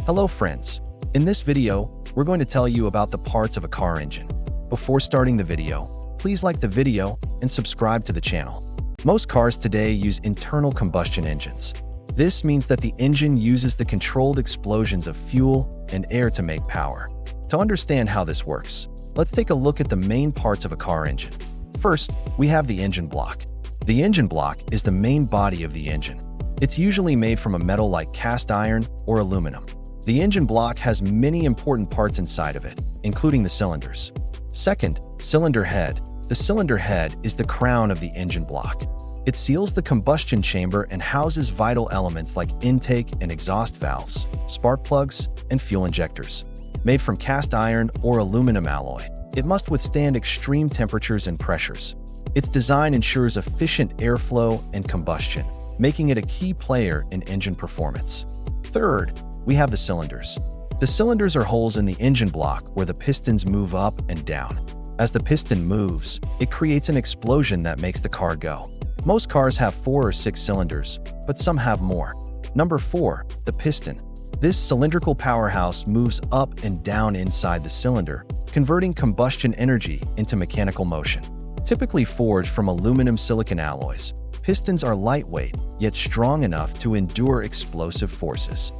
Hello friends. In this video, we're going to tell you about the parts of a car engine. Before starting the video, please like the video and subscribe to the channel. Most cars today use internal combustion engines. This means that the engine uses the controlled explosions of fuel and air to make power. To understand how this works, let's take a look at the main parts of a car engine. First, we have the engine block. The engine block is the main body of the engine. It's usually made from a metal like cast iron or aluminum. The engine block has many important parts inside of it, including the cylinders. Second, cylinder head. The cylinder head is the crown of the engine block. It seals the combustion chamber and houses vital elements like intake and exhaust valves, spark plugs, and fuel injectors. Made from cast iron or aluminum alloy, it must withstand extreme temperatures and pressures. Its design ensures efficient airflow and combustion, making it a key player in engine performance. Third, we have the cylinders. The cylinders are holes in the engine block where the pistons move up and down. As the piston moves, it creates an explosion that makes the car go. Most cars have 4 or 6 cylinders, but some have more. Number 4, the piston. This cylindrical powerhouse moves up and down inside the cylinder, converting combustion energy into mechanical motion. Typically forged from aluminum silicon alloys, pistons are lightweight, yet strong enough to endure explosive forces.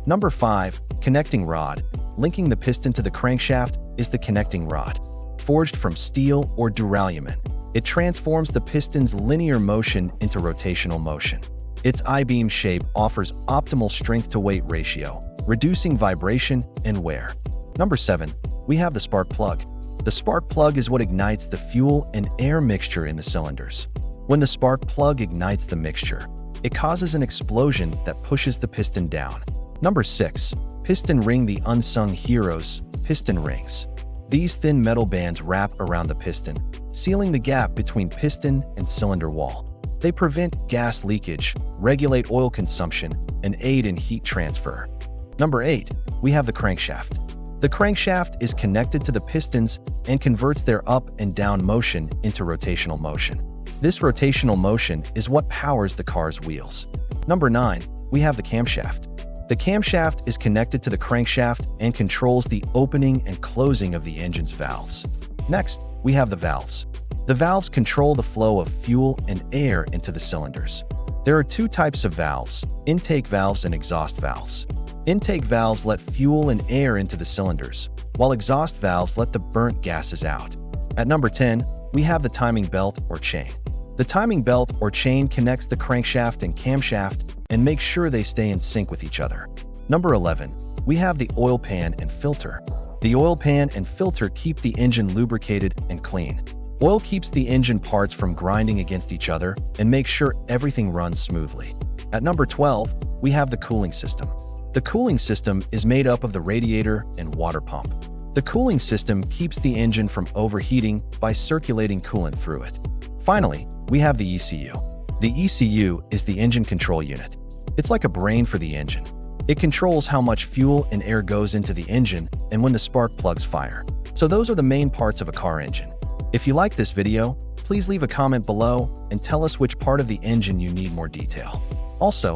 Number 5, connecting rod. Linking the piston to the crankshaft is the connecting rod. Forged from steel or duralumin, it transforms the piston's linear motion into rotational motion. Its I-beam shape offers optimal strength-to-weight ratio, reducing vibration and wear. Number 7, we have the spark plug. The spark plug is what ignites the fuel and air mixture in the cylinders. When the spark plug ignites the mixture, it causes an explosion that pushes the piston down. Number 6, piston ring. The unsung heroes, piston rings. These thin metal bands wrap around the piston, sealing the gap between piston and cylinder wall. They prevent gas leakage, regulate oil consumption, and aid in heat transfer. Number 8, we have the crankshaft. The crankshaft is connected to the pistons and converts their up and down motion into rotational motion. This rotational motion is what powers the car's wheels. Number 9, we have the camshaft. The camshaft is connected to the crankshaft and controls the opening and closing of the engine's valves. Next, we have the valves. The valves control the flow of fuel and air into the cylinders. There are 2 types of valves: intake valves and exhaust valves. Intake valves let fuel and air into the cylinders, while exhaust valves let the burnt gases out. At number 10, we have the timing belt or chain. The timing belt or chain connects the crankshaft and camshaft and makes sure they stay in sync with each other. Number 11, we have the oil pan and filter. The oil pan and filter keep the engine lubricated and clean. Oil keeps the engine parts from grinding against each other and makes sure everything runs smoothly. At number 12, we have the cooling system. The cooling system is made up of the radiator and water pump. The cooling system keeps the engine from overheating by circulating coolant through it. Finally, we have the ECU. The ECU is the engine control unit. It's like a brain for the engine. It controls how much fuel and air goes into the engine and when the spark plugs fire. So those are the main parts of a car engine. If you like this video, please leave a comment below and tell us which part of the engine you need more detail. Also,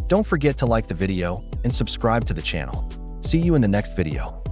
don't forget to like the video and subscribe to the channel. See you in the next video.